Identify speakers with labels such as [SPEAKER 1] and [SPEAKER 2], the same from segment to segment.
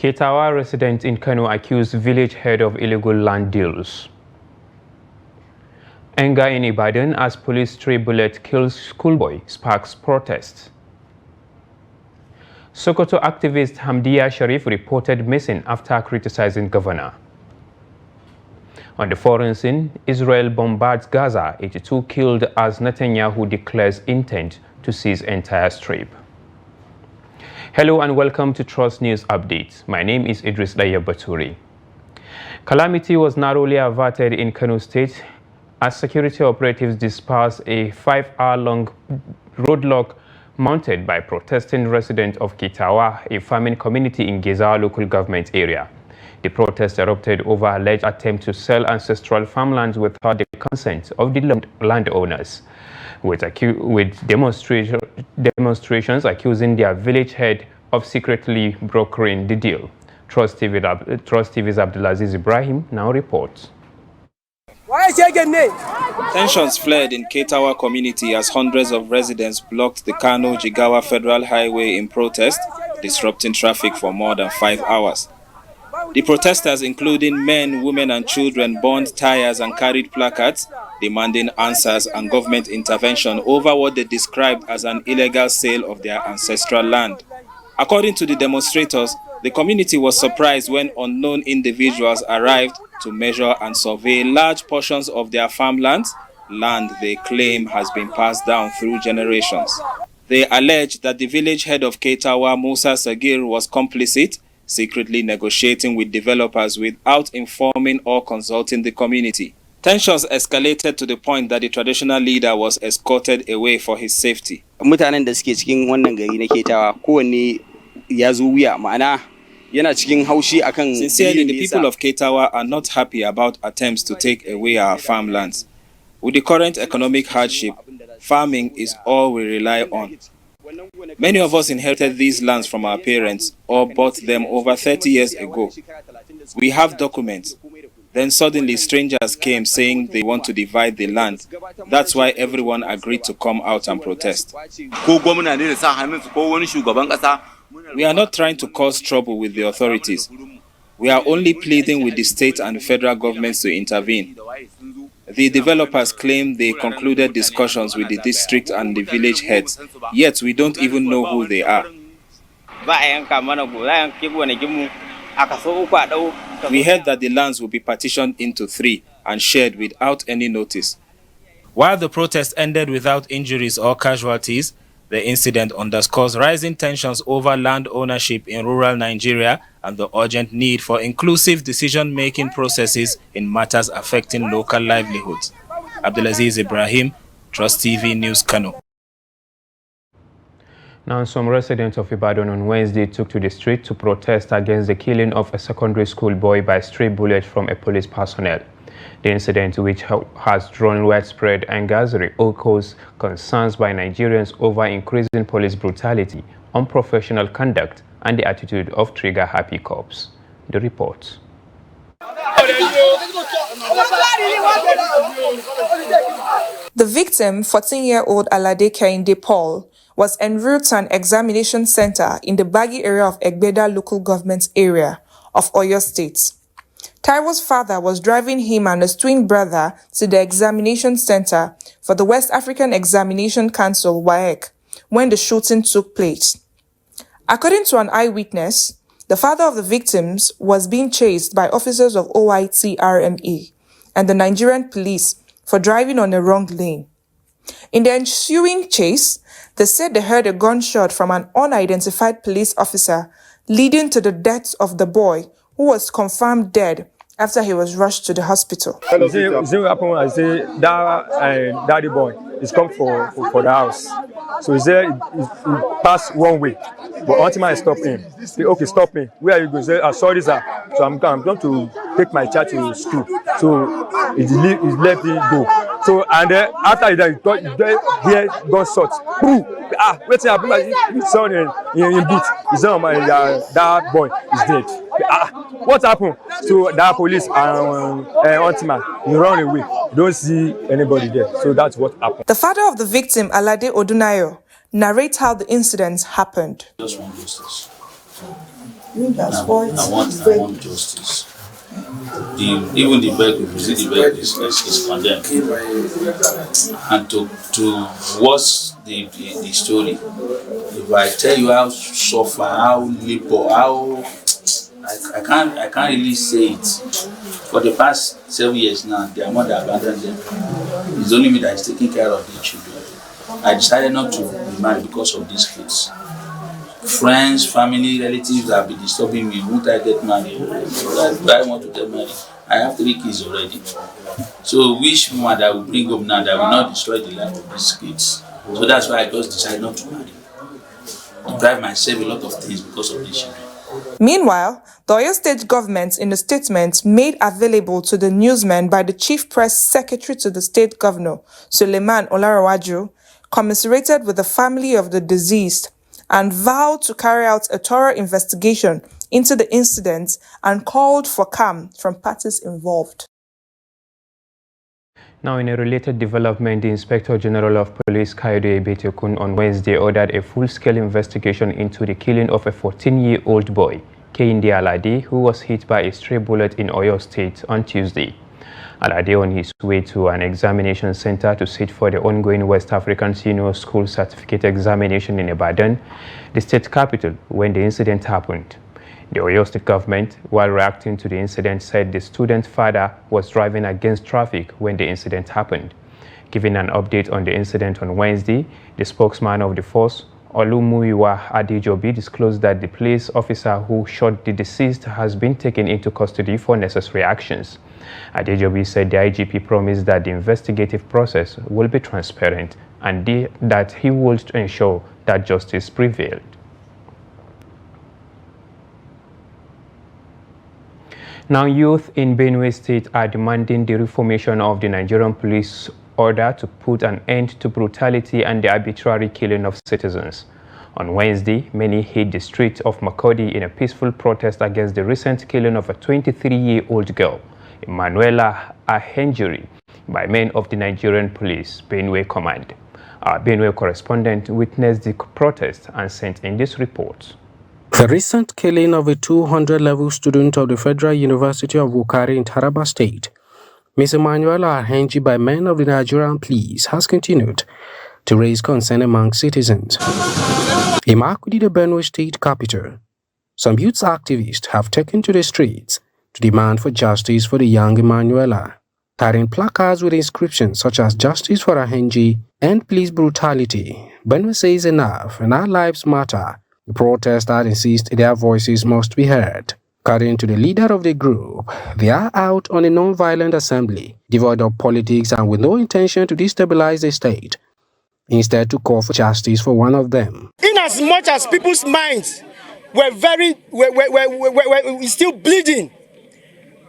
[SPEAKER 1] Ketawa resident in Kano accused village head of illegal land deals. Anger in Ibadan as police stray bullet kills schoolboy sparks protests. Sokoto activist Hamia Sharif reported missing after criticizing governor. On the foreign scene, Israel bombards Gaza, 82 killed as Netanyahu declares intent to seize entire strip. Hello and welcome to Trust News Update. My name is Idris Daya Baturi. Calamity was narrowly averted in Kano State as security operatives dispersed a 5-hour-long roadblock mounted by protesting residents of Ketawa, a farming community in Gaza local government area. The protest erupted over alleged attempt to sell ancestral farmlands without the consent of the landowners, with demonstrations accusing their village head of secretly brokering the deal. Trust TV's Abdulaziz Ibrahim now reports.
[SPEAKER 2] Tensions flared in Ketawa community as hundreds of residents blocked the Kano-Jigawa Federal Highway in protest, disrupting traffic for more than 5 hours. The protesters, including men, women and children, burned tires and carried placards demanding answers and government intervention over what they described as an illegal sale of their ancestral land. According to the demonstrators, the community was surprised when unknown individuals arrived to measure and survey large portions of their farmlands, land they claim has been passed down through generations. They allege that the village head of Ketawa, Musa Sagir, was complicit, secretly negotiating with developers without informing or consulting the community. Tensions escalated to the point that the traditional leader was escorted away for his safety.
[SPEAKER 3] Mutanen da suke cikin wannan gari na Ketawa kowanne ya zo wuya ma'ana yana cikin haushi akan.
[SPEAKER 2] Sincerely, the people of Ketawa are not happy about attempts to take away our farmlands. With the current economic hardship, farming is all we rely on. Many of us inherited these lands from our parents or bought them over 30 years ago. We have documents. Then suddenly strangers came saying they want to divide the land. That's why everyone agreed to come out and protest. We are not trying to cause trouble with the authorities. We are only pleading with the state and federal governments to intervene. The developers claim they concluded discussions with the district and the village heads, yet we don't even know who they are. We heard that the lands will be partitioned into 3 and shared without any notice. While the protest ended without injuries or casualties, the incident underscores rising tensions over land ownership in rural Nigeria and the urgent need for inclusive decision-making processes in matters affecting local livelihoods. Abdulaziz Ibrahim, Trust TV News, Kano.
[SPEAKER 1] Now, some residents of Ibadan on Wednesday took to the street to protest against the killing of a secondary school boy by stray bullet from a police personnel. The incident, which has drawn widespread anger, echoes concerns by Nigerians over increasing police brutality, unprofessional conduct, and the attitude of trigger-happy cops. The report.
[SPEAKER 4] The victim, 14-year-old Alade Kehinde Paul, was en route to an examination center in the Baggy area of Egbeda local government area of Oyo State. Taiwo's father was driving him and his twin brother to the examination center for the West African Examination Council (WAEC) when the shooting took place. According to an eyewitness, the father of the victims was being chased by officers of OIT-RMA and the Nigerian police for driving on the wrong lane. In the ensuing chase, they said they heard a gunshot from an unidentified police officer, leading to the death of the boy, who was confirmed dead after he was rushed to the hospital.
[SPEAKER 5] I say that daddy boy is come for the house. So he said he passed one way, but ultimately I stopped him. He said, okay, stop me. Where are you going? He said, sorry, sir. So I'm going to take my child to school. So he let me go. So and then after that, he hear gunshots. Wait till I son in boot. He's on my that boy is dead. What happened? So that police and ultimately he run away. Don't see anybody there. So that's what happened.
[SPEAKER 4] The father of the victim, Alade Odunayo, narrates how the incidents happened.
[SPEAKER 6] Just want justice. I want justice. Even the vehicle, you see the vehicle is condemned. And to watch the story, if I tell you how suffer, how labor, how I can't really say it. For the past 7 years now, their mother abandoned them. It's only me that is taking care of the children. I decided not to be married because of these kids. Friends, family, relatives have been disturbing me. Won't I get married? I want to get married. I have 3 kids already. So which woman that will bring up now that will not destroy the life of these kids? So that's why I just decided not to marry. Deprive myself a lot of things because of these children.
[SPEAKER 4] Meanwhile, the Oyo State government, in a statement made available to the newsmen by the Chief Press Secretary to the State Governor, Suleiman Olarawaju, commiserated with the family of the deceased and vowed to carry out a thorough investigation into the incident and called for calm from parties involved.
[SPEAKER 1] Now, in a related development, the Inspector General of Police, Kayode Ebetekun, on Wednesday ordered a full-scale investigation into the killing of a 14-year-old boy, Kehinde Alade, who was hit by a stray bullet in Oyo State on Tuesday. Alade on his way to an examination center to sit for the ongoing West African Senior School Certificate examination in Ibadan, the state capital, when the incident happened. The Oyo State government, while reacting to the incident, said the student's father was driving against traffic when the incident happened. Giving an update on the incident on Wednesday, the spokesman of the force, Olumuyiwa Adejobi, disclosed that the police officer who shot the deceased has been taken into custody for necessary actions. Adejobi said the IGP promised that the investigative process will be transparent and that he would ensure that justice prevailed. Now, youth in Benue State are demanding the reformation of the Nigerian police order to put an end to brutality and the arbitrary killing of citizens. On Wednesday, many hit the streets of Makurdi in a peaceful protest against the recent killing of a 23-year-old girl, Emanuela Ahenjiri, by men of the Nigerian Police Benue Command. Our Benue correspondent witnessed the protest and sent in this report.
[SPEAKER 7] The recent killing of a 200-level student of the Federal University of Wukari in Taraba State, Ms. Emanuela Ahenji, by men of the Nigerian police, has continued to raise concern among citizens. In Makurdi, the Benue State capital, some youth activists have taken to the streets to demand for justice for the young Emanuela, carrying placards with inscriptions such as "Justice for Ahenji" and "Police Brutality." Benue says enough and our lives matter. The protesters insist their voices must be heard. According to the leader of the group, they are out on a non-violent assembly, devoid of politics and with no intention to destabilize the state. Instead, to call for justice for one of them.
[SPEAKER 8] In as much as people's minds were still bleeding,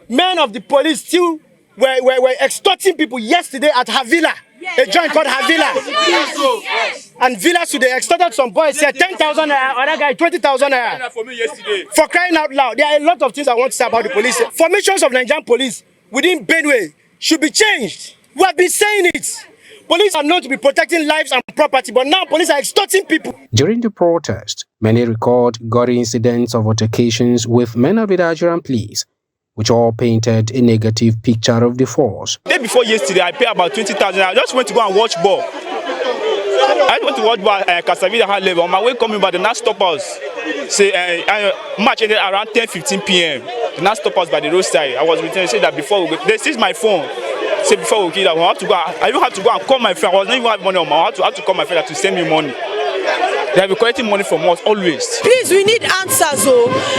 [SPEAKER 8] men of the police still were extorting people yesterday at Havila. A joint called Havila. And Villa, so they extorted some boys, said 10,000 naira, other guy 20,000 naira. For crying out loud, there are a lot of things I want to say about the police. Formations of Nigerian police within Benue should be changed. We have been saying it. Police are known to be protecting lives and property, but now police are extorting people.
[SPEAKER 7] During the protest, many record gory incidents of altercations with men of the Nigerian police, which all painted a negative picture of the force.
[SPEAKER 8] The day before yesterday, I paid about 20,000. I just went to go and watch ball. I went to watch ball at Casavida high level. On my way coming by the last stop house, match ended around 10:15 p.m. The last stop house by the roadside. I was returning, say that before we go, they seized my phone. Say before we kill that, I have to go. I even have to go and call my friend. I was not even having money on my. I had to call my friend to send me money. They have been collecting money from us always.
[SPEAKER 9] Please, we need answers.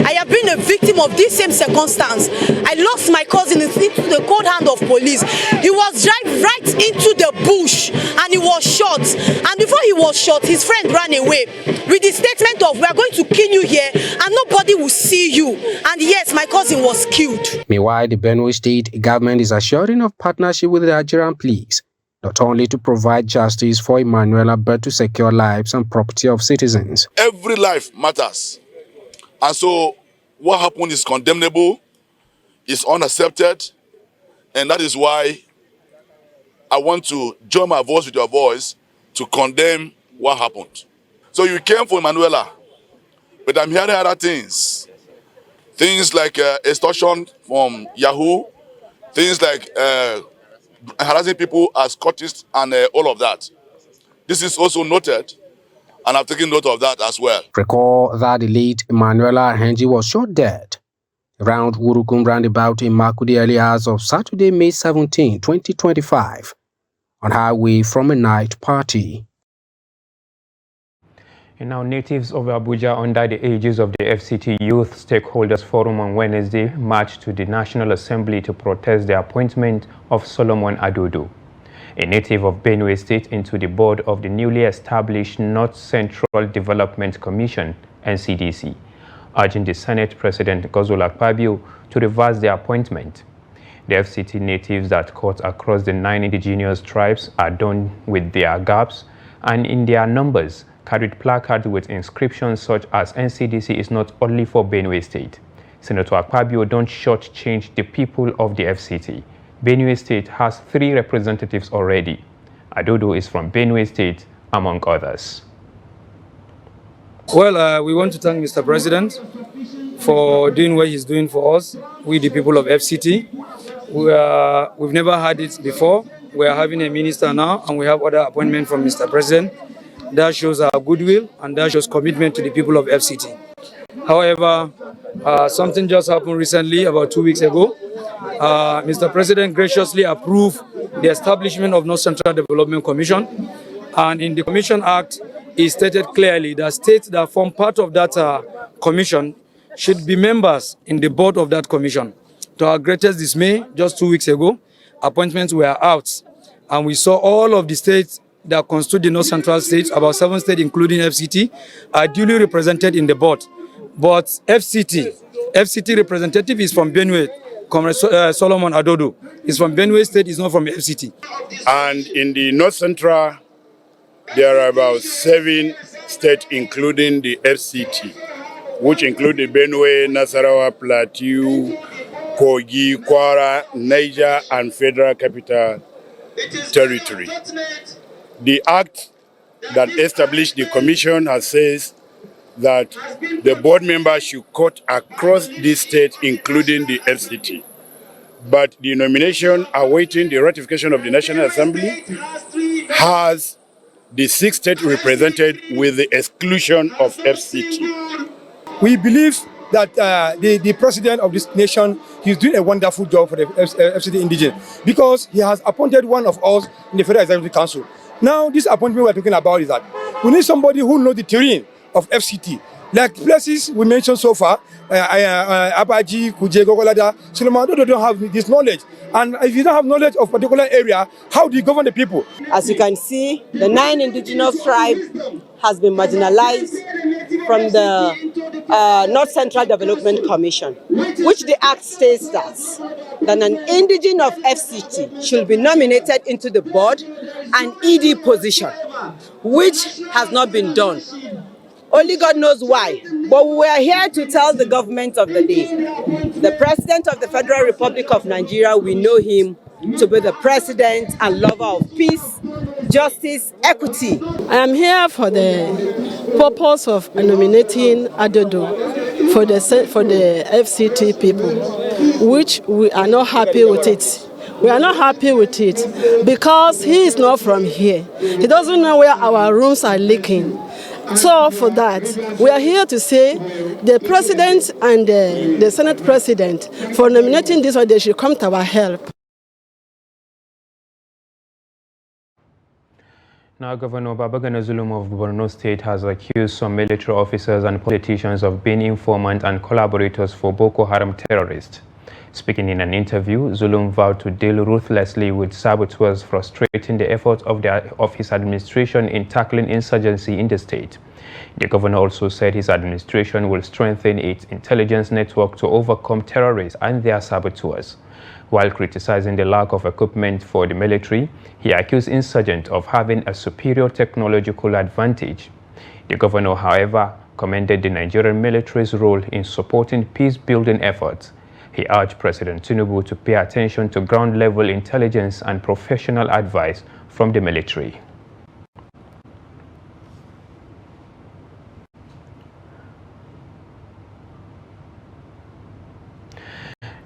[SPEAKER 9] I have been a victim of this same circumstance. I lost my cousin into the cold hand of police. He was dragged right into the bush and he was shot. And before he was shot, his friend ran away with the statement of, "We are going to kill you here and nobody will see you." And yes, my cousin was killed.
[SPEAKER 7] Meanwhile, the Benue State government is assuring of partnership with the Nigerian police, not only to provide justice for Emanuela, but to secure lives and property of citizens.
[SPEAKER 10] Every life matters. And so what happened is condemnable, is unaccepted, and that is why I want to join my voice with your voice to condemn what happened. So you came for Emanuela, but I'm hearing other things. things like extortion from Yahoo, things like harassing people as cultists and all of that. This is also noted, and I've taken note of that as well.
[SPEAKER 7] Recall that the late Emmanuela Ahenji was shot dead around Wurukum roundabout in Makudi early hours of Saturday, May 17, 2025, on her way from a night party.
[SPEAKER 1] And now natives of Abuja under the aegis of the FCT Youth Stakeholders Forum on Wednesday marched to the National Assembly to protest the appointment of Solomon Adodo, a native of Benue State, into the board of the newly established North Central Development Commission, NCDC, urging the Senate President Godswill Akpabio to reverse the appointment. The FCT natives that cut across the 9 indigenous tribes are done with their gaps and in their numbers carried placards with inscriptions such as NCDC is not only for Benue State. Senator Akpabio don't shortchange the people of the FCT. Benue State has 3 representatives already. Adodo is from Benue State, among others.
[SPEAKER 11] Well, we want to thank Mr. President for doing what he's doing for us, we the people of FCT. We've never had it before. We are having a minister now, and we have other appointments from Mr. President. That shows our goodwill, and that shows commitment to the people of FCT. However, something just happened recently, about 2 weeks ago. Mr. President graciously approved the establishment of North Central Development Commission, and in the Commission Act, it stated clearly that states that form part of that commission should be members in the board of that commission. To our greatest dismay, just 2 weeks ago, appointments were out, and we saw all of the states that constitute the North Central states, about 7 states including FCT, are duly represented in the board. But FCT representative is from Benue. Comrade Solomon Adodo is from Benue State, is not from FCT.
[SPEAKER 12] And in the North Central, there are about 7 states including the FCT, which include the Benue, Nasarawa, Plateau, Kogi, Kwara, Niger, and Federal Capital Territory. The act that established the commission has says that the board members should cut across these states, including the FCT. But the nomination awaiting the ratification of the National Assembly has the 6 states represented with the exclusion of FCT.
[SPEAKER 8] We believe that the president of this nation, he's doing a wonderful job for the FCT indigenous, because he has appointed one of us in the Federal Executive Council. Now, this appointment we're talking about is that we need somebody who knows the terrain of FCT. Like places we mentioned so far, Abaji, Kuje, Gogolada, Solomon don't have this knowledge. And if you don't have knowledge of a particular area, how do you govern the people?
[SPEAKER 13] As you can see, the 9 indigenous tribes has been marginalized from the North Central Development Commission, which the Act states that an indigene of FCT should be nominated into the board and ED position, which has not been done. Only God knows why, but we are here to tell the government of the day. The President of the Federal Republic of Nigeria, we know him to be the president and lover of peace, justice, equity.
[SPEAKER 14] I am here for the purpose of nominating Adodo for the FCT people, which we are not happy with it. We are not happy with it because he is not from here. He doesn't know where our rooms are leaking. So for that, we are here to say the president and the Senate president for nominating this one, they should come to our help.
[SPEAKER 1] Now, Governor Babagana Zulum of Boro State has accused some military officers and politicians of being informants and collaborators for Boko Haram terrorists. Speaking in an interview, Zulum vowed to deal ruthlessly with saboteurs frustrating the efforts of his administration in tackling insurgency in the state. The governor also said his administration will strengthen its intelligence network to overcome terrorists and their saboteurs. While criticizing the lack of equipment for the military, he accused insurgents of having a superior technological advantage. The governor, however, commended the Nigerian military's role in supporting peace-building efforts. He urged President Tinubu to pay attention to ground-level intelligence and professional advice from the military.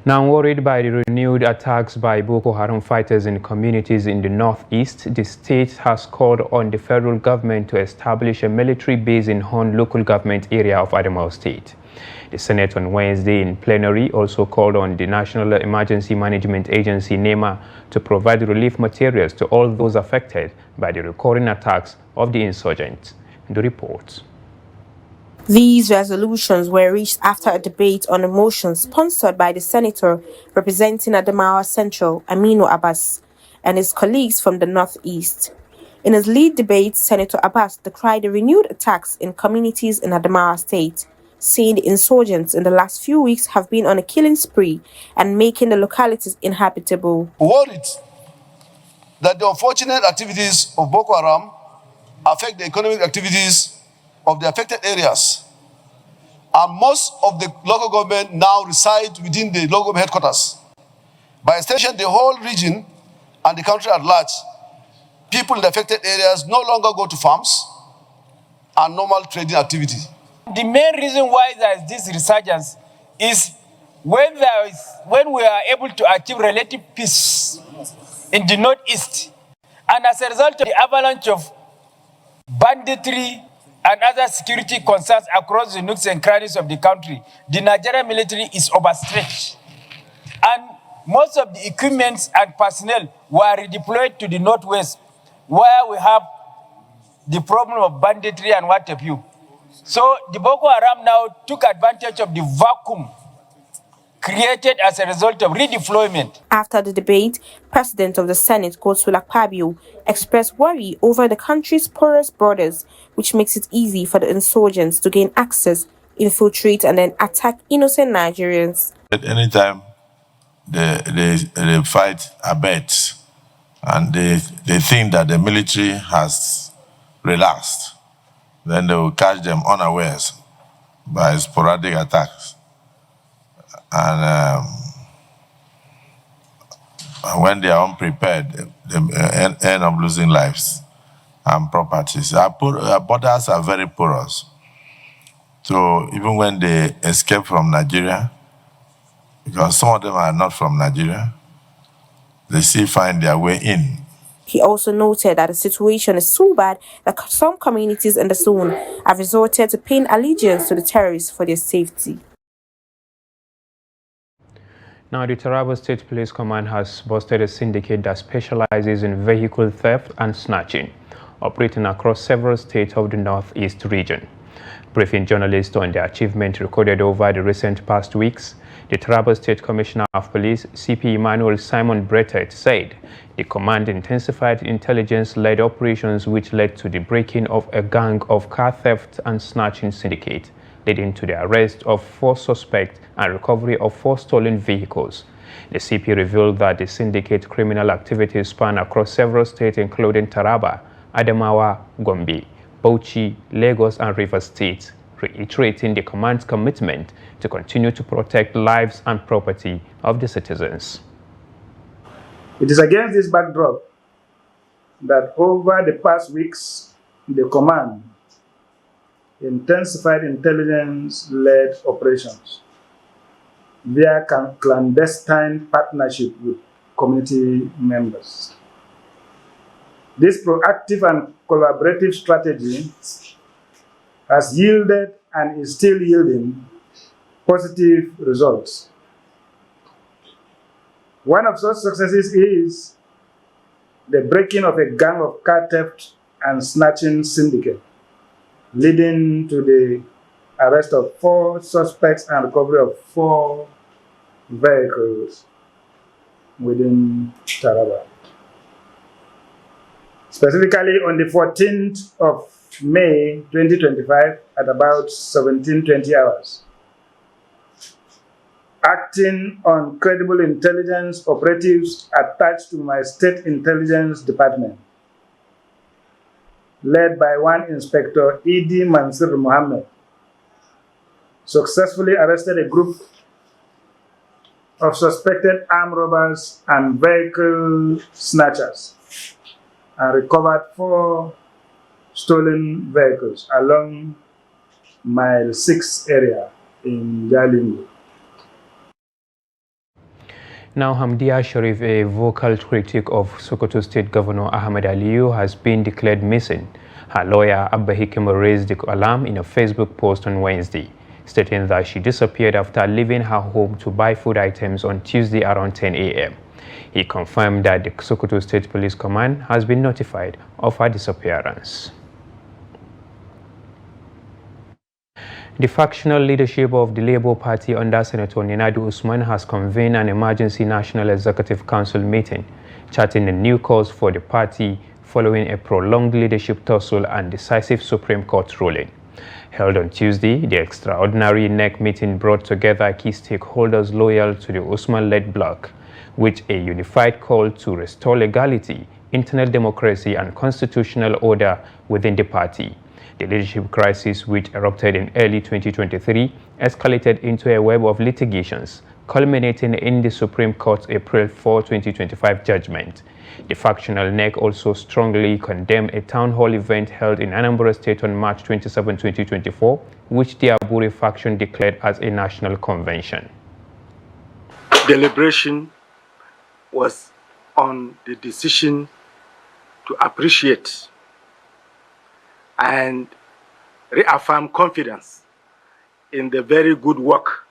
[SPEAKER 1] Now worried by the renewed attacks by Boko Haram fighters in communities in the northeast, the state has called on the federal government to establish a military base in Horn local government area of Adamawa State. The Senate on Wednesday in plenary also called on the National Emergency Management Agency NEMA to provide relief materials to all those affected by the recurring attacks of the insurgents. The report.
[SPEAKER 15] These resolutions were reached after a debate on a motion sponsored by the senator representing Adamawa Central, Aminu Abbas, and his colleagues from the Northeast. In his lead debate, Senator Abbas decried the renewed attacks in communities in Adamawa State, saying the insurgents in the last few weeks have been on a killing spree and making the localities inhabitable.
[SPEAKER 16] Worried that the unfortunate activities of Boko Haram affect the economic activities of the affected areas, and most of the local government now reside within the local government headquarters. By extension, the whole region and the country at large, people in the affected areas no longer go to farms and normal trading activity.
[SPEAKER 17] The main reason why there is this resurgence is when we are able to achieve relative peace in the northeast, and as a result of the avalanche of banditry and other security concerns across the nooks and crannies of the country, the Nigerian military is overstretched. And most of the equipment and personnel were redeployed to the northwest, where we have the problem of banditry and what have you. So the Boko Haram now took advantage of the vacuum created as a result of redeployment.
[SPEAKER 15] After the debate, President of the Senate, Godswill Akpabio, expressed worry over the country's porous borders, which makes it easy for the insurgents to gain access, infiltrate, and then attack innocent Nigerians.
[SPEAKER 18] At any time they fight abets, and they think that the military has relaxed, then they will catch them unawares by sporadic attacks. And when they are unprepared, they end up losing lives and properties. Our borders are very porous. So even when they escape from Nigeria, because some of them are not from Nigeria, they still find their way in.
[SPEAKER 15] He also noted that the situation is so bad that some communities in the zone have resorted to paying allegiance to the terrorists for their safety.
[SPEAKER 1] Now, the Taraba State Police Command has busted a syndicate that specializes in vehicle theft and snatching, operating across several states of the Northeast region. Briefing journalists on the achievement recorded over the recent past weeks, the Taraba State Commissioner of Police, CP Emmanuel Simon Brettet, said the command intensified intelligence-led operations which led to the breaking of a gang of car theft and snatching syndicate, leading to the arrest of 4 suspects and recovery of 4 stolen vehicles. The CP revealed that the syndicate criminal activities span across several states including Taraba, Adamawa, Gombe, Bauchi, Lagos and Rivers States, reiterating the command's commitment to continue to protect lives and property of the citizens.
[SPEAKER 19] It is against this backdrop that over the past weeks, the command intensified intelligence-led operations via clandestine partnership with community members. This proactive and collaborative strategy has yielded and is still yielding positive results. One of such successes is the breaking of a gang of car theft and snatching syndicate, leading to the arrest of 4 suspects and recovery of 4 vehicles within Taraba. Specifically, on the 14th of May 2025 at about 17:20 hours, acting on credible intelligence operatives attached to my State Intelligence Department, led by one Inspector E.D. Mansur Mohammed, successfully arrested a group of suspected armed robbers and vehicle snatchers and recovered 4 stolen vehicles along Mile 6 area in Jalingo.
[SPEAKER 1] Now, Hamia Sharif, a vocal critic of Sokoto State Governor Ahmed Aliyu, has been declared missing. Her lawyer, Abba Hikema, raised the alarm in a Facebook post on Wednesday, stating that she disappeared after leaving her home to buy food items on Tuesday around 10 a.m. He confirmed that the Sokoto State Police Command has been notified of her disappearance. The factional leadership of the Labour Party under Senator Nenadu Usman has convened an emergency National Executive Council meeting, charting a new course for the party following a prolonged leadership tussle and decisive Supreme Court ruling. Held on Tuesday, the extraordinary NEC meeting brought together key stakeholders loyal to the Usman-led bloc, with a unified call to restore legality, internal democracy and constitutional order within the party. The leadership crisis, which erupted in early 2023, escalated into a web of litigations, culminating in the Supreme Court's April 4, 2025 judgment. The factional NEC also strongly condemned a town hall event held in Anambra State on March 27, 2024, which the Aburi faction declared as a national convention.
[SPEAKER 20] Deliberation was on the decision to appreciate and reaffirm confidence in the very good work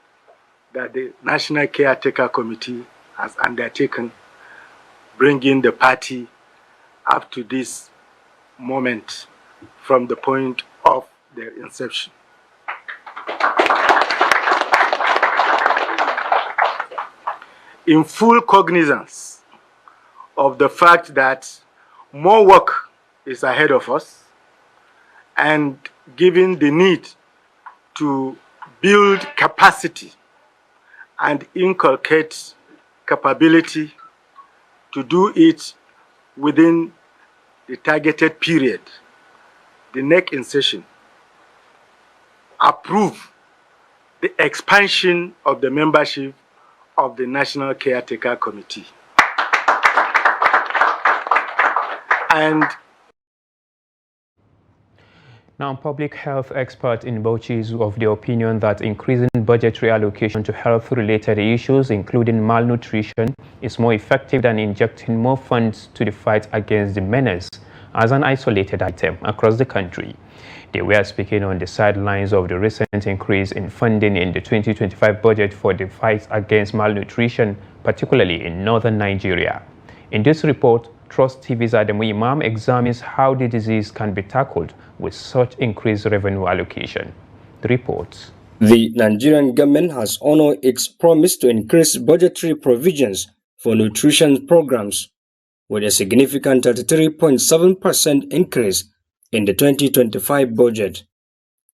[SPEAKER 20] that the National Caretaker Committee has undertaken, bringing the party up to this moment from the point of their inception. In full cognizance of the fact that more work is ahead of us, and given the need to build capacity and inculcate capability to do it within the targeted period, the NEC in session approved the expansion of the membership of the National Caretaker Committee. And
[SPEAKER 1] now, public health expert in Bauchi is of the opinion that increasing budgetary allocation to health-related issues, including malnutrition, is more effective than injecting more funds to the fight against the menace as an isolated item across the country. They were speaking on the sidelines of the recent increase in funding in the 2025 budget for the fight against malnutrition, particularly in northern Nigeria. In this report, Trust TV's Adamu Imam examines how the disease can be tackled with such increased revenue allocation. The report.
[SPEAKER 21] The Nigerian government has honored its promise to increase budgetary provisions for nutrition programs, with a significant 33.7% increase in the 2025 budget,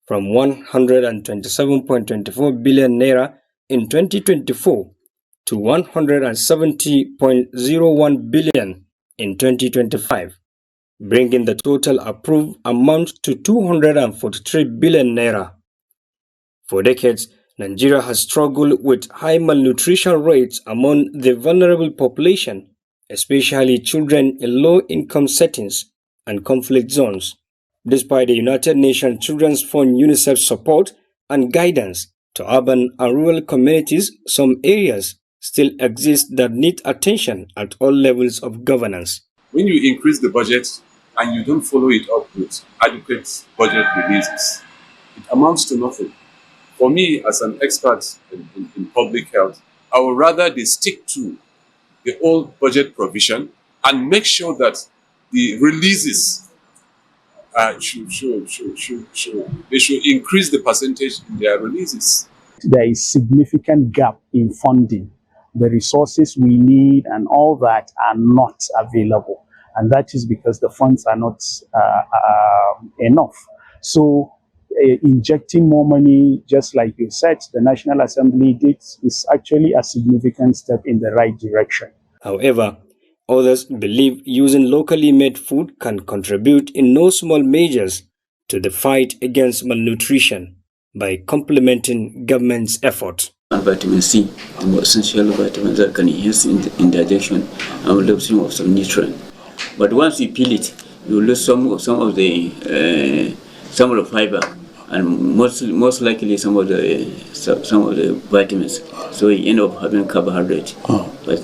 [SPEAKER 21] from 127.24 billion naira in 2024 to 170.01 billion in 2025, bringing the total approved amount to 243 billion naira. For decades, Nigeria has struggled with high malnutrition rates among the vulnerable population, especially children in low-income settings and conflict zones. Despite the United Nations Children's Fund UNICEF's support and guidance to urban and rural communities, some areas still exist that need attention at all levels of governance.
[SPEAKER 22] When you increase the budget and you don't follow it up with adequate budget releases, it amounts to nothing. For me, as an expert in public health, I would rather they stick to the old budget provision and make sure that the releases they should increase the percentage in their releases.
[SPEAKER 23] There is significant gap in funding. The resources we need and all that are not available. And that is because the funds are not enough. So injecting more money, just like you said, the National Assembly did, is actually a significant step in the right direction.
[SPEAKER 21] However, others believe using locally made food can contribute in no small measures to the fight against malnutrition by complementing government's efforts.
[SPEAKER 24] Vitamin C, the more essential vitamins that can enhance indigestion and absorption of some nutrient. But once you peel it, you lose some of the fiber, and most likely some of the vitamins. So you end up having carbohydrate. But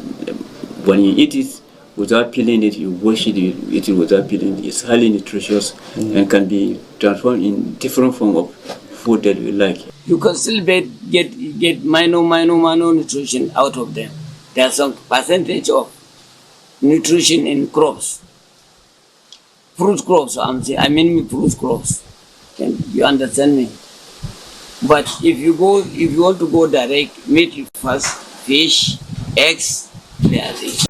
[SPEAKER 24] when you eat it without peeling it, you wash it, you eat it without peeling it. It's highly nutritious and can be transformed in different form of food that we like.
[SPEAKER 2] You can still get minor nutrition out of them. There's some percentage of nutrition in crops. Fruit crops, I mean fruit crops. Can you understand me? But if you want to go direct, meat first, fish, eggs, there's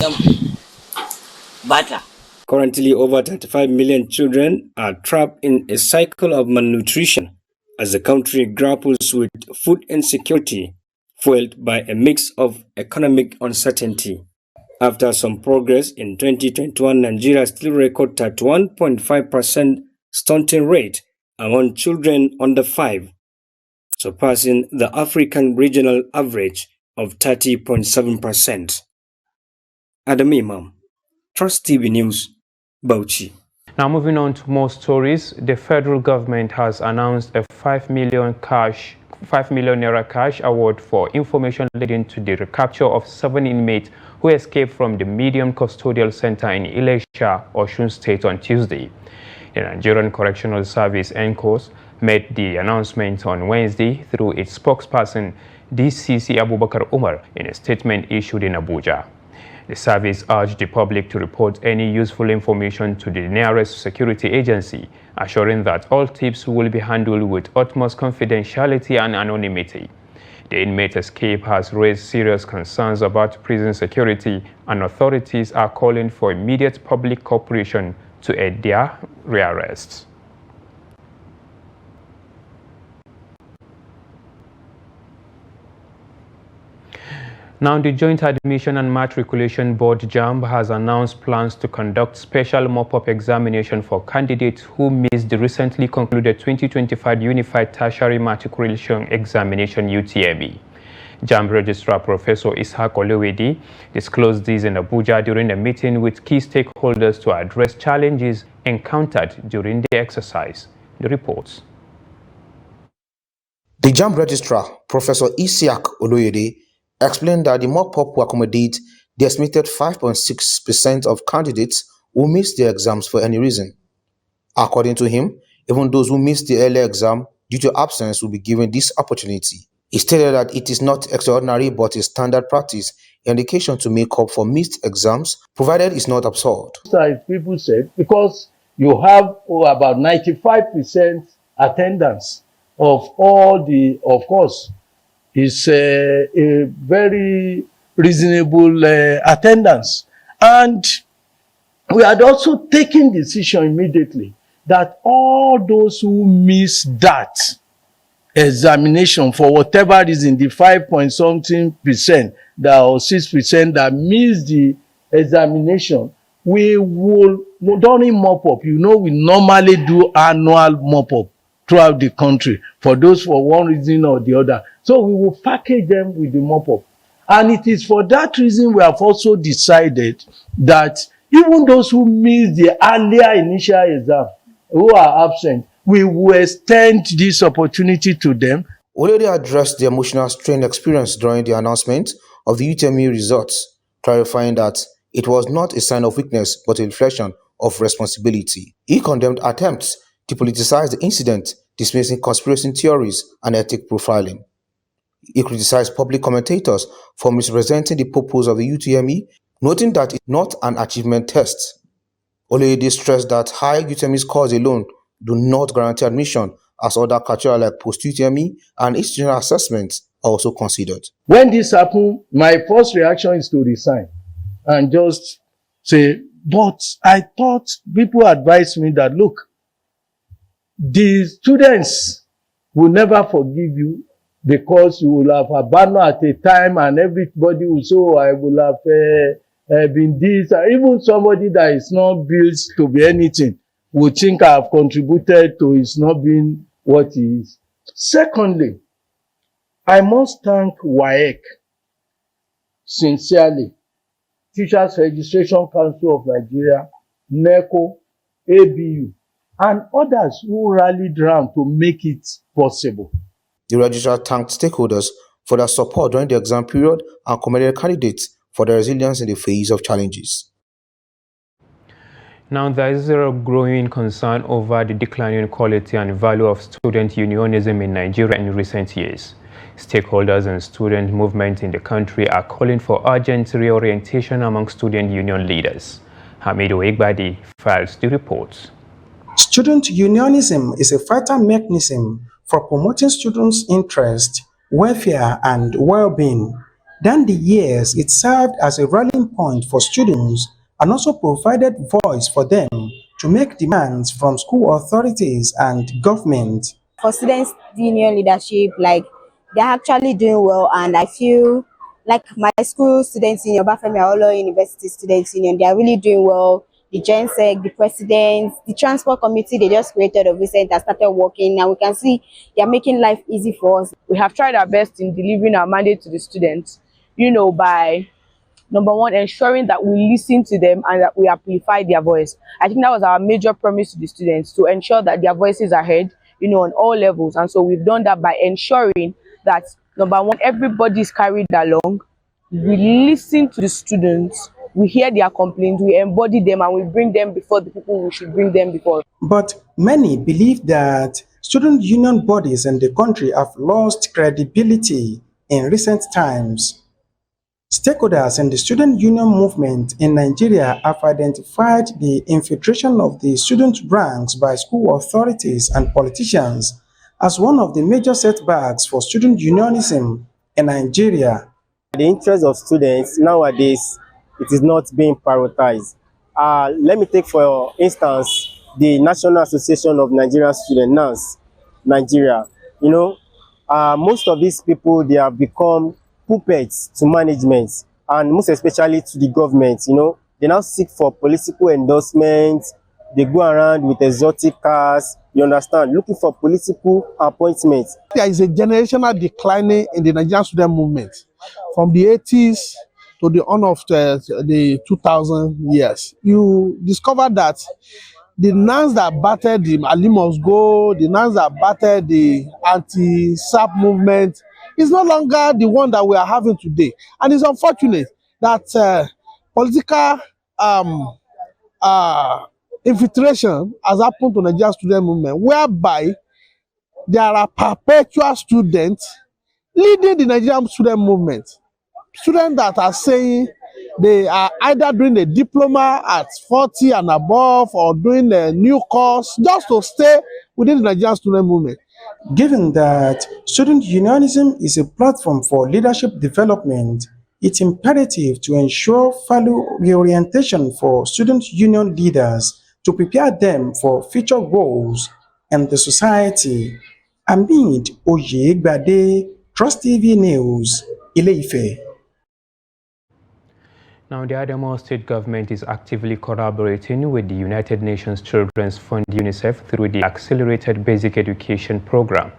[SPEAKER 2] butter.
[SPEAKER 21] Currently, over 35 million children are trapped in a cycle of malnutrition as the country grapples with food insecurity, fueled by a mix of economic uncertainty. After some progress in 2021, Nigeria still recorded 31.5% stunting rate among children under 5, surpassing the African regional average of 30.7%. Adam Imam, Trust TV News, Bauchi.
[SPEAKER 1] Now moving on to more stories, the federal government has announced a 5 million naira cash award for information leading to the recapture of 7 inmates who escaped from the Medium Custodial Center in Ilesha, Osun State on Tuesday. The Nigerian Correctional Service (NCOS) made the announcement on Wednesday through its spokesperson DCC Abubakar Umar in a statement issued in Abuja. The service urged the public to report any useful information to the nearest security agency, assuring that all tips will be handled with utmost confidentiality and anonymity. The inmate escape has raised serious concerns about prison security, and authorities are calling for immediate public cooperation to aid their rearrest. Now, the Joint Admission and Matriculation Board JAM has announced plans to conduct special mopup examination for candidates who missed the recently concluded 2025 Unified Tertiary Matriculation Examination (UTME). JAM Registrar Professor Ishaq Olewedi disclosed this in Abuja during a meeting with key stakeholders to address challenges encountered during the exercise. The reports.
[SPEAKER 3] The JAM Registrar, Professor Ishaq Olewedi, explained that the mock-up will accommodate the estimated 5.6% of candidates who missed their exams for any reason. According to him, even those who missed the earlier exam due to absence will be given this opportunity. He stated that it is not extraordinary but a standard practice in education to make up for missed exams, provided it's not absurd.
[SPEAKER 5] As people said, because you have about 95% attendance of all the, of course, is a very reasonable attendance. And we had also taken decision immediately that all those who miss that examination for whatever reason, the 5.something% that or 6% that miss the examination, we will, during mop-up, you know, we normally do annual mop-up throughout the country for those for one reason or the other. So we will package them with the mop-up. And it is for that reason we have also decided that even those who missed the earlier initial exam, who are absent, we will extend this opportunity to them.
[SPEAKER 3] Already addressed the emotional strain experienced during the announcement of the UTME results, clarifying that it was not a sign of weakness but a reflection of responsibility. He condemned attempts to politicize the incident, dismissing conspiracy theories and ethnic profiling. He criticized public commentators for misrepresenting the purpose of the UTME, noting that it's not an achievement test. Olewedi stressed that high UTME scores alone do not guarantee admission, as other criteria like post-UTME and institutional assessments are also considered.
[SPEAKER 5] When this happened, my first reaction is to resign and just say, but I thought people advised me that, look, the students will never forgive you because you will have abandoned at a time and everybody will say, oh, I will have been this. Even somebody that is not built to be anything will think I have contributed to his not being what he is. Secondly, I must thank WAEC sincerely, Teachers Registration Council of Nigeria, NECO, ABU, and others who rallied around to make it possible.
[SPEAKER 3] The registrar thanked stakeholders for their support during the exam period and commended candidates for their resilience in the face of challenges.
[SPEAKER 1] Now, there is a growing concern over the declining quality and value of student unionism in Nigeria in recent years. Stakeholders and student movement in the country are calling for urgent reorientation among student union leaders. Hamidu Igbadi files the report.
[SPEAKER 4] Student unionism is a vital mechanism for promoting students' interest, welfare, and well-being. Down the years, it served as a rallying point for students and also provided voice for them to make demands from school authorities and government.
[SPEAKER 6] For students' union leadership, they're actually doing well, and I feel like my school students union, Bafemi Awolowo University Students Union, they are really doing well. The GenSec, the president, the transport committee they just created of recent has started working. Now we can see they are making life easy for us.
[SPEAKER 9] We have tried our best in delivering our mandate to the students, by number one, ensuring that we listen to them and that we amplify their voice. I think that was our major promise to the students, to ensure that their voices are heard, on all levels. And so we've done that by ensuring that, number one, everybody is carried along. We listen to the students, we hear their complaints, we embody them, and we bring them before the people we should bring them before.
[SPEAKER 4] But many believe that student union bodies in the country have lost credibility in recent times. Stakeholders in the student union movement in Nigeria have identified the infiltration of the student ranks by school authorities and politicians as one of the major setbacks for student unionism in Nigeria.
[SPEAKER 10] The interest of students nowadays, it is not being prioritized. Let me take for instance the National Association of Nigerian Students, NANS, Nigeria. Most of these people, they have become puppets to management and most especially to the government. They now seek for political endorsements. They go around with exotic cars, you understand, looking for political appointments.
[SPEAKER 25] There is a generational declining in the Nigerian student movement from the 80s to the on of the 2000 years. You discover that the NANS that battered the Ali Must Go, the NANS that battered the anti-SAP movement is no longer the one that we are having today. And it's unfortunate that political infiltration has happened to the Nigerian student movement, whereby there are perpetual students leading the Nigerian student movement. Students that are saying they are either doing a diploma at 40 and above or doing a new course just to stay within the Nigerian student movement.
[SPEAKER 4] Given that student unionism is a platform for leadership development, it's imperative to ensure value reorientation for student union leaders to prepare them for future roles in the society. Amid Oyegbade, Trust TV News, Ile-Ife.
[SPEAKER 1] Now, the Adamawa State government is actively collaborating with the United Nations Children's Fund UNICEF through the Accelerated Basic Education Program,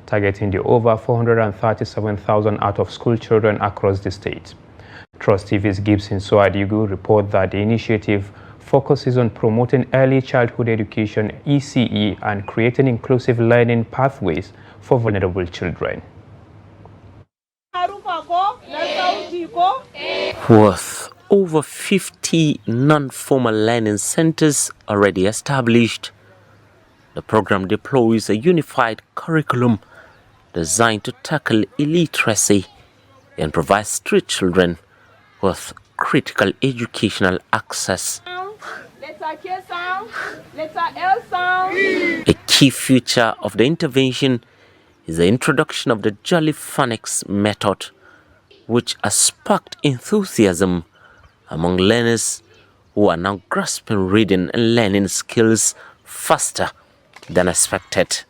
[SPEAKER 1] targeting the over 437,000 out-of-school children across the state. Trust TV's Gibson Soadigu report that the initiative focuses on promoting early childhood education, ECE, and creating inclusive learning pathways for vulnerable children.
[SPEAKER 26] With over 50 non-formal learning centers already established, the program deploys a unified curriculum designed to tackle illiteracy and provide street children with critical educational access. A key feature of the intervention is the introduction of the Jolly Phonics method, which has sparked enthusiasm among learners who are now grasping reading and learning skills faster than expected.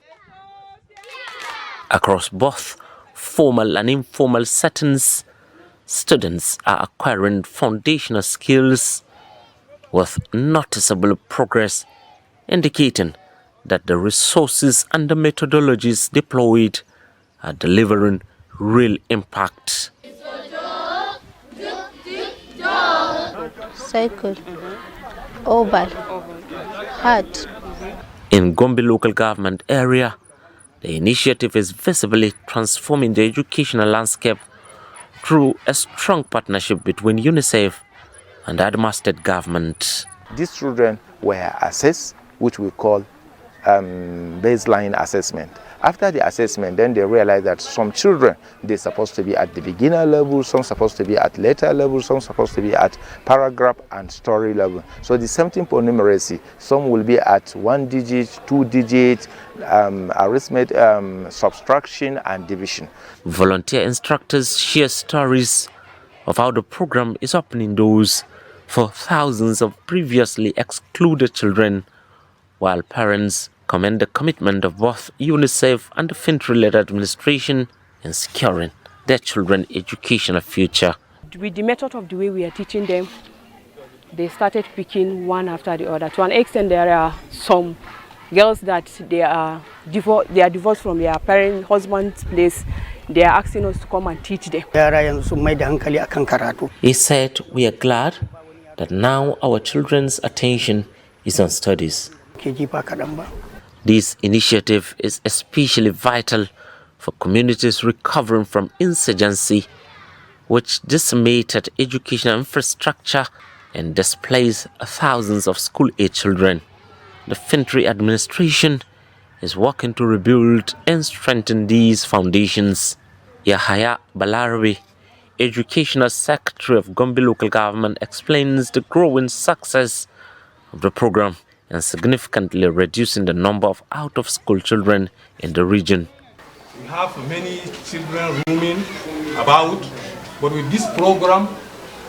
[SPEAKER 26] Across both formal and informal settings, students are acquiring foundational skills with noticeable progress, indicating that the resources and the methodologies deployed are delivering real impact.
[SPEAKER 27] Cycle, oval, heart.
[SPEAKER 26] In Gombe local government area, the initiative is visibly transforming the educational landscape through a strong partnership between UNICEF and Adamawa State Government.
[SPEAKER 7] These children were assessed, which we call baseline assessment. After the assessment, then they realize that some children, they're supposed to be at the beginner level, some supposed to be at later level, some supposed to be at paragraph and story level. So the same thing for numeracy. Some will be at 1 digit, 2 digit, arithmetic, subtraction and division.
[SPEAKER 26] Volunteer instructors share stories of how the program is opening doors for thousands of previously excluded children, while parents commend the commitment of both UNICEF and the Fintree-led administration in securing their children's educational future.
[SPEAKER 8] With the method of the way we are teaching them, they started picking one after the other. To an extent, there are some girls that they are divorced from their husband's place. They are asking us to come and teach them.
[SPEAKER 26] He said, "We are glad that now our children's attention is on studies." This initiative is especially vital for communities recovering from insurgency, which decimated educational infrastructure and displaced thousands of school-age children. The Fintree administration is working to rebuild and strengthen these foundations. Yahaya Balarabi, Educational Secretary of Gombe Local Government, explains the growing success of the program and significantly reducing the number of out-of-school children in the region.
[SPEAKER 11] We have many children roaming about, but with this program,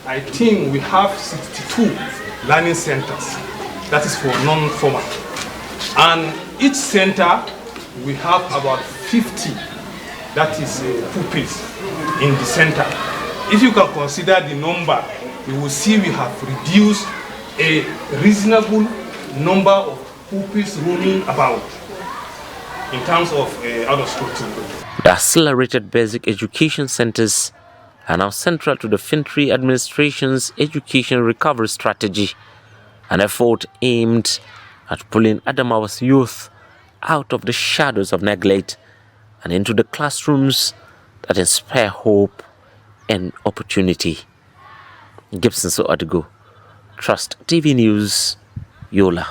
[SPEAKER 11] I think we have 62 learning centers. That is for non-formal. And each center, we have about 50, that is pupils in the center. If you can consider the number, you will see we have reduced a reasonable number of pupils roaming about in terms of out-of-school children.
[SPEAKER 26] The accelerated basic education centers are now central to the Fintree administration's education recovery strategy, an effort aimed at pulling Adamawa's youth out of the shadows of neglect and into the classrooms that inspire hope and opportunity. Gibson Soadigo, Trust TV News, Yola.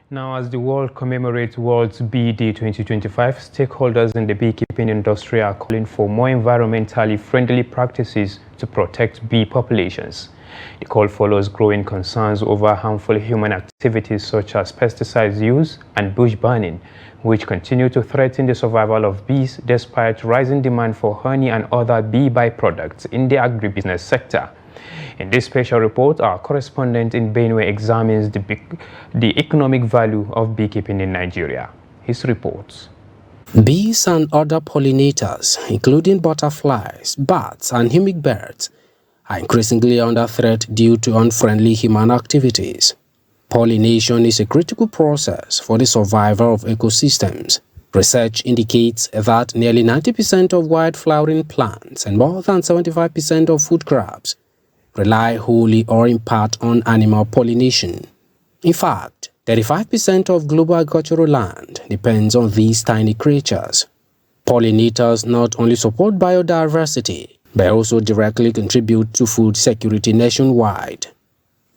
[SPEAKER 1] Now, as the world commemorates World's Bee Day 2025, stakeholders in the beekeeping industry are calling for more environmentally friendly practices to protect bee populations. The call follows growing concerns over harmful human activities such as pesticides use and bush burning, which continue to threaten the survival of bees despite rising demand for honey and other bee byproducts in the agribusiness sector. In this special report, our correspondent in Benue examines the economic value of beekeeping in Nigeria. His reports.
[SPEAKER 12] Bees and other pollinators, including butterflies, bats, and hummingbirds, are increasingly under threat due to unfriendly human activities. Pollination is a critical process for the survival of ecosystems. Research indicates that nearly 90% of wild-flowering plants and more than 75% of food crops rely wholly or in part on animal pollination. In fact, 35% of global agricultural land depends on these tiny creatures. Pollinators not only support biodiversity, but also directly contribute to food security nationwide.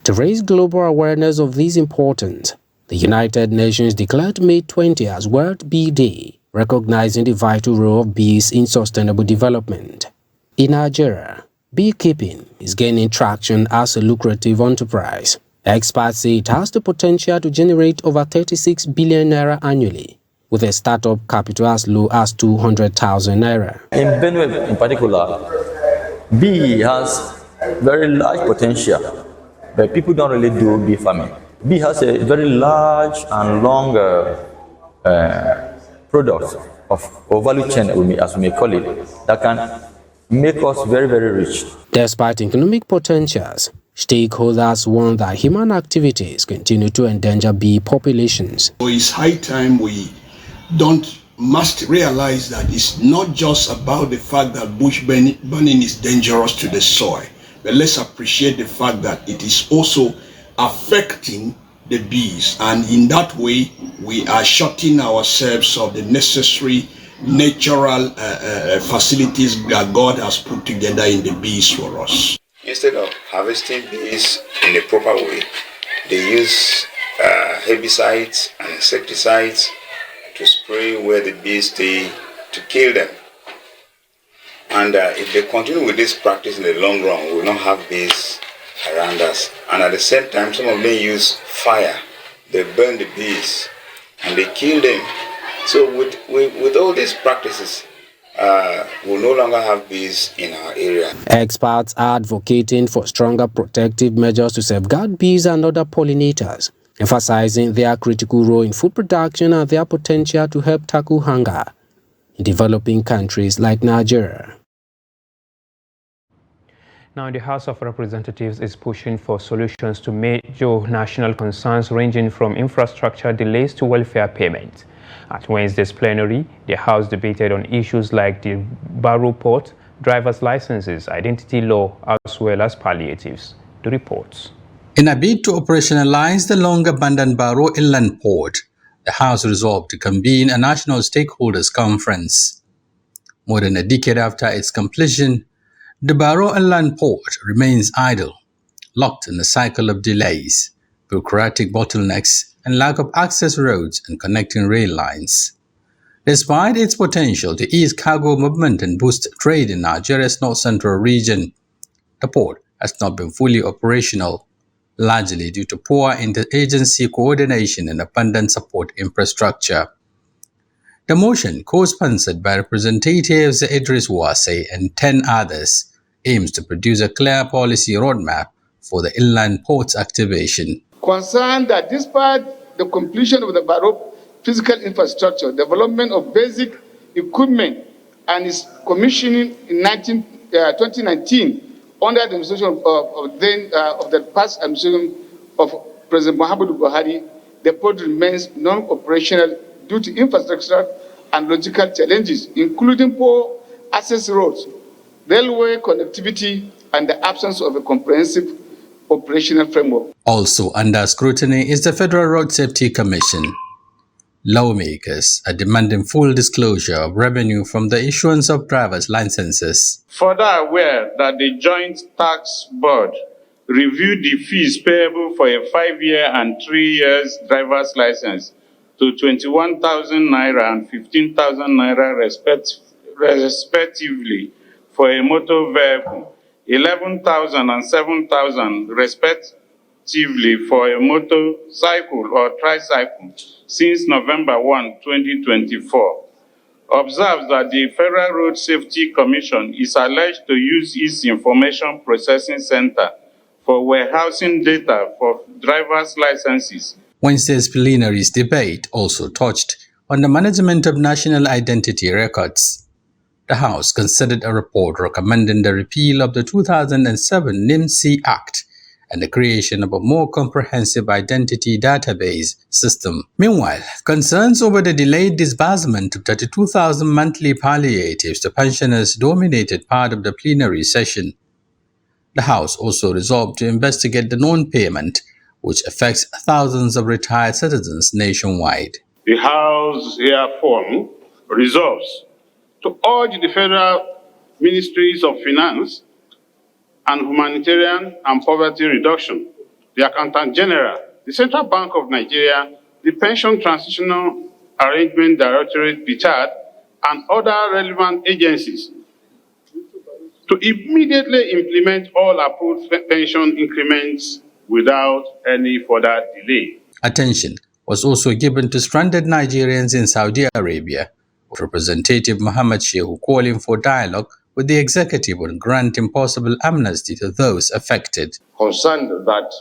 [SPEAKER 12] To raise global awareness of this importance, the United Nations declared May 20 as World Bee Day, recognizing the vital role of bees in sustainable development. In Nigeria, beekeeping is gaining traction as a lucrative enterprise. Experts say it has the potential to generate over 36 billion naira annually, with a startup capital as low as 200,000 naira.
[SPEAKER 13] In Benue in particular, bee has very large potential, but people don't really do bee farming. Bee has a very large and long product or value chain, as we may call it, that can make us very, very rich.
[SPEAKER 12] Despite economic potentials, stakeholders warn that human activities continue to endanger bee populations.
[SPEAKER 14] So it's high time we must realize that it's not just about the fact that bush burning is dangerous to the soil, but let's appreciate the fact that it is also affecting the bees, and in that way we are shutting ourselves of the necessary natural facilities that God has put together in the bees for us.
[SPEAKER 15] Instead of harvesting bees in a proper way, they use herbicides and insecticides to spray where the bees stay to kill them. And if they continue with this practice in the long run, we will not have bees around us. And at the same time, some of them use fire. They burn the bees and they kill them. So with all these practices, we'll no longer have bees in our area.
[SPEAKER 12] Experts are advocating for stronger protective measures to safeguard bees and other pollinators, emphasizing their critical role in food production and their potential to help tackle hunger in developing countries like Nigeria.
[SPEAKER 1] Now, the House of Representatives is pushing for solutions to major national concerns ranging from infrastructure delays to welfare payments. At Wednesday's plenary, the House debated on issues like the Boro Port, driver's licenses, identity law, as well as palliatives. The reports.
[SPEAKER 16] In a bid to operationalize the long-abandoned Boro Inland Port, the House resolved to convene a national stakeholders conference. More than a decade after its completion, the Boro Inland Port remains idle, locked in a cycle of delays, bureaucratic bottlenecks, and lack of access roads and connecting rail lines. Despite its potential to ease cargo movement and boost trade in Nigeria's north-central region, the port has not been fully operational, largely due to poor interagency coordination and abundant support infrastructure. The motion, co-sponsored by Representatives Idris Wase and 10 others, aims to produce a clear policy roadmap for the inland port's activation.
[SPEAKER 17] Concerned that despite the completion of the Boro physical infrastructure, development of basic equipment, and its commissioning in 2019 under the administration of the past administration of President Muhammadu Buhari, the port remains non-operational due to infrastructure and logistical challenges, including poor access roads, railway connectivity, and the absence of a comprehensive operational framework.
[SPEAKER 16] Also under scrutiny is the Federal Road Safety Commission. Lawmakers are demanding full disclosure of revenue from the issuance of driver's licenses.
[SPEAKER 18] Further aware that the Joint Tax Board reviewed the fees payable for a 5-year and 3 years driver's license to 21,000 naira and 15,000 naira respectively for a motor vehicle, 11,000 and 7,000 respectively for a motorcycle or tricycle since November 1, 2024. Observes that the Federal Road Safety Commission is alleged to use its information processing center for warehousing data for driver's licenses.
[SPEAKER 16] Wednesday's plenary's debate also touched on the management of national identity records. The House considered a report recommending the repeal of the 2007 NIMC Act and the creation of a more comprehensive identity database system. Meanwhile, concerns over the delayed disbursement of 32,000 monthly palliatives to pensioners dominated part of the plenary session. The House also resolved to investigate the non-payment, which affects thousands of retired citizens nationwide.
[SPEAKER 18] The House therefore resolves to urge the Federal Ministries of Finance and Humanitarian and Poverty Reduction, the Accountant General, the Central Bank of Nigeria, the Pension Transitional Arrangement Directorate, PTAD, and other relevant agencies to immediately implement all approved pension increments without any further delay.
[SPEAKER 16] Attention was also given to stranded Nigerians in Saudi Arabia, with Representative Muhammad Shehu calling for dialogue with the executive on granting possible amnesty to those affected.
[SPEAKER 19] Concerned that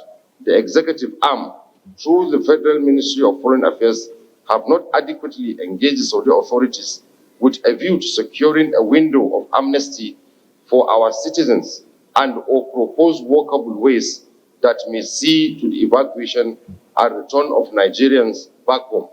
[SPEAKER 19] the executive arm, through the Federal Ministry of Foreign Affairs, have not adequately engaged the Saudi authorities with a view to securing a window of amnesty for our citizens and or propose workable ways that may see to the evacuation and return of Nigerians back home.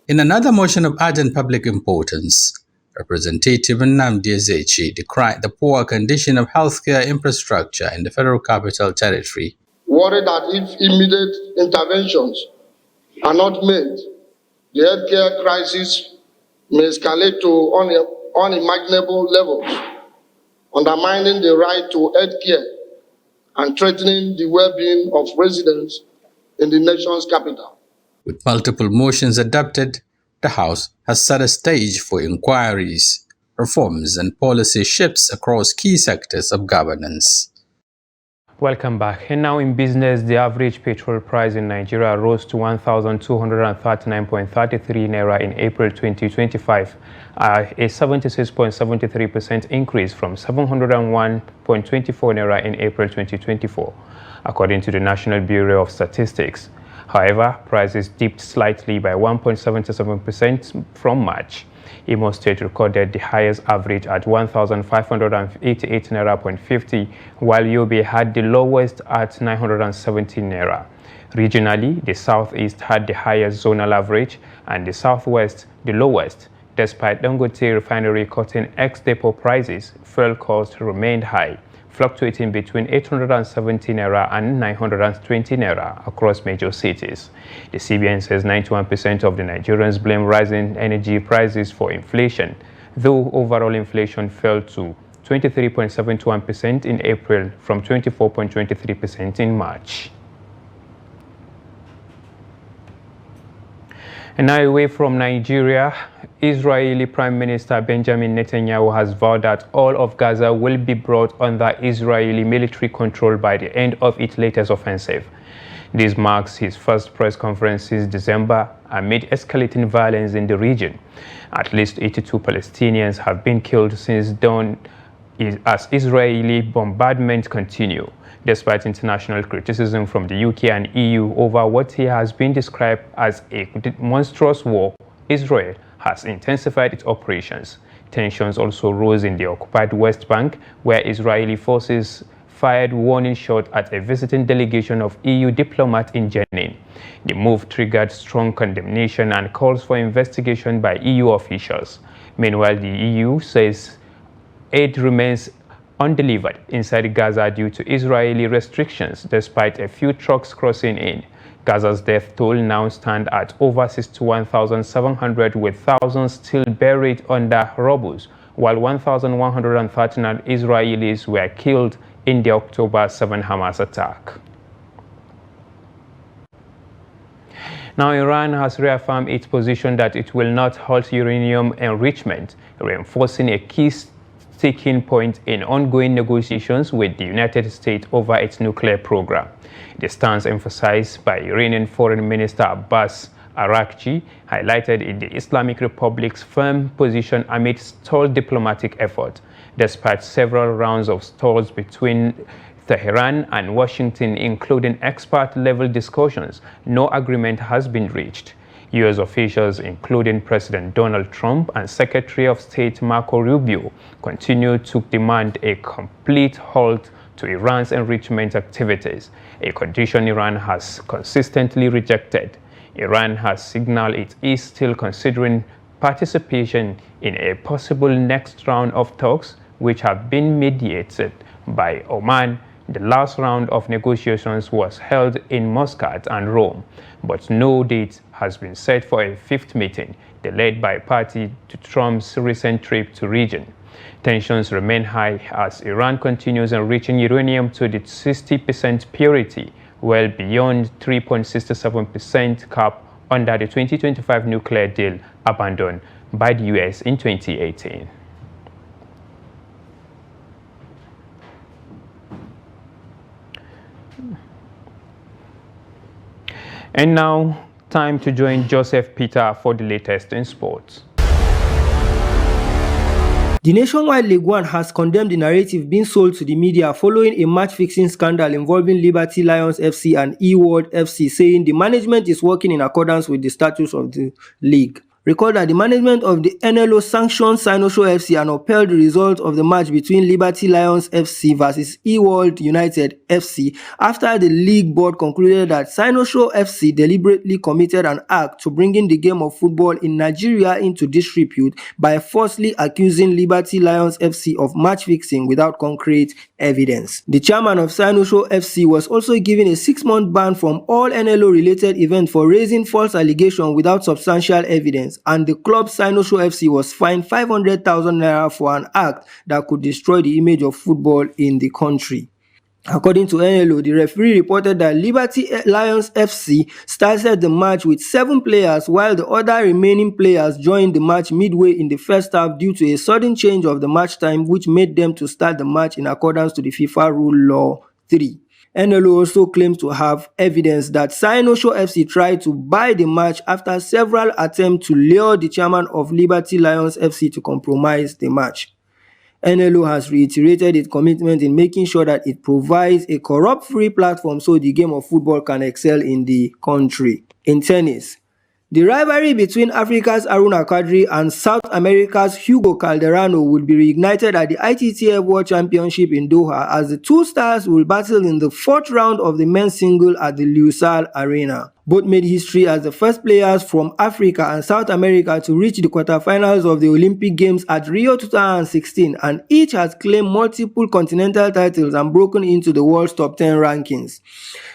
[SPEAKER 16] In another motion of urgent public importance, Representative Nnamdi Ezechi decried the poor condition of healthcare infrastructure in the Federal Capital Territory.
[SPEAKER 19] Worried that if immediate interventions
[SPEAKER 2] are not made, the healthcare crisis may escalate to unimaginable levels, undermining the right to healthcare and threatening the well-being of residents in the nation's capital.
[SPEAKER 16] With multiple motions adopted, the House has set a stage for inquiries, reforms, and policy shifts across key sectors of governance.
[SPEAKER 1] Welcome back. And now in business, the average petrol price in Nigeria rose to 1,239.33 naira in April 2025, a 76.73% increase from 701.24 naira in April 2024, according to the National Bureau of Statistics. However, prices dipped slightly by 1.77% from March. Imo State recorded the highest average at 1,588 naira.50, while Yobe had the lowest at 970 naira. Regionally, the Southeast had the highest zonal average and the Southwest the lowest. Despite Dangote refinery cutting ex-depot prices, fuel costs remained high, fluctuating between 870 naira and 920 naira across major cities. The CBN says 91% of the Nigerians blame rising energy prices for inflation, though overall inflation fell to 23.71% in April from 24.23% in March. And now away from Nigeria, Israeli Prime Minister Benjamin Netanyahu has vowed that all of Gaza will be brought under Israeli military control by the end of its latest offensive. This marks his first press conference since December amid escalating violence in the region. At least 82 Palestinians have been killed since dawn as Israeli bombardments continue. Despite international criticism from the UK and EU over what he has been described as a monstrous war, Israel has intensified its operations. Tensions also rose in the occupied West Bank, where Israeli forces fired warning shots at a visiting delegation of EU diplomats in Jenin. The move triggered strong condemnation and calls for investigation by EU officials. Meanwhile, the EU says aid remains undelivered inside Gaza due to Israeli restrictions, despite a few trucks crossing in. Gaza's death toll now stands at over 61,700, with thousands still buried under rubble, while 1,139 Israelis were killed in the October 7 Hamas attack. Now, Iran has reaffirmed its position that it will not halt uranium enrichment, reinforcing a key sticking point in ongoing negotiations with the United States over its nuclear program. The stance emphasized by Iranian Foreign Minister Abbas Araghchi highlighted in the Islamic Republic's firm position amid stalled diplomatic effort. Despite several rounds of stalls between Tehran and Washington, including expert-level discussions, no agreement has been reached. U.S. officials, including President Donald Trump and Secretary of State Marco Rubio, continue to demand a complete halt to Iran's enrichment activities, a condition Iran has consistently rejected. Iran has signaled it is still considering participation in a possible next round of talks, which have been mediated by Oman. The last round of negotiations was held in Muscat and Rome, but no date has been set for a fifth meeting, delayed by party to Trump's recent trip to region. Tensions remain high as Iran continues enriching uranium to the 60% purity, well beyond 3.67% cap under the 2025 nuclear deal abandoned by the U.S. in 2018. And now, time to join Joseph Peter for the latest in sports.
[SPEAKER 20] The Nationwide League One has condemned the narrative being sold to the media following a match-fixing scandal involving Liberty Lions FC and E-World FC, saying the management is working in accordance with the statutes of the league. Recall that the management of the NLO sanctioned Sinosho FC and upheld the result of the match between Liberty Lions FC versus E-World United FC after the league board concluded that Sinosho FC deliberately committed an act to bringing the game of football in Nigeria into disrepute by falsely accusing Liberty Lions FC of match fixing without concrete evidence. The chairman of Sinosho FC was also given a 6-month ban from all NLO-related events for raising false allegations without substantial evidence, and the club Sinosho FC was fined 500,000 naira for an act that could destroy the image of football in the country. According to NLO, the referee reported that Liberty Lions FC started the match with 7 players, while the other remaining players joined the match midway in the first half due to a sudden change of the match time, which made them to start the match in accordance to the FIFA Rule Law 3. NLO also claims to have evidence that Sinosho FC tried to buy the match after several attempts to lure the chairman of Liberty Lions FC to compromise the match. NLO has reiterated its commitment in making sure that it provides a corrupt-free platform so the game of football can excel in the country. In tennis, the rivalry between Africa's Aruna Kadri and South America's Hugo Calderano will be reignited at the ITTF World Championship in Doha as the two stars will battle in the 4th round of the men's single at the Lusail Arena. Both made history as the first players from Africa and South America to reach the quarterfinals of the Olympic Games at Rio 2016, and each has claimed multiple continental titles and broken into the world's top 10 rankings.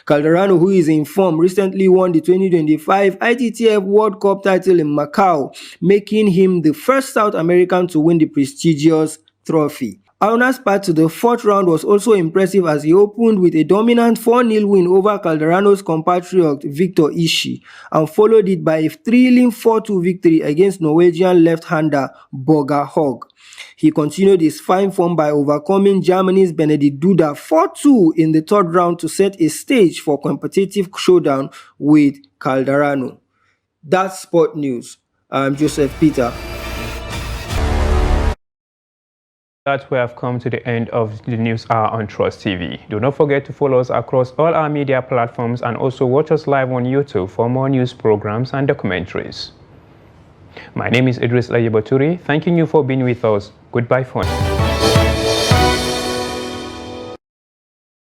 [SPEAKER 20] Calderano, who is in form, recently won the 2025 ITTF World Cup title in Macau, making him the first South American to win the prestigious trophy. Aruna's path to the 4th round was also impressive as he opened with a dominant 4-0 win over Calderano's compatriot Victor Ishii and followed it by a thrilling 4-2 victory against Norwegian left-hander Boko H. He continued his fine form by overcoming Germany's Benedikt Duda 4-2 in the 3rd round to set a stage for competitive showdown with Calderano. That's Sport News. I'm Joseph Peter.
[SPEAKER 1] That we have come to the end of the News Hour on Trust TV. Do not forget to follow us across all our media platforms and also watch us live on YouTube for more news programs and documentaries. My name is Idris Laye Baturi, thanking you for being with us. Goodbye for now.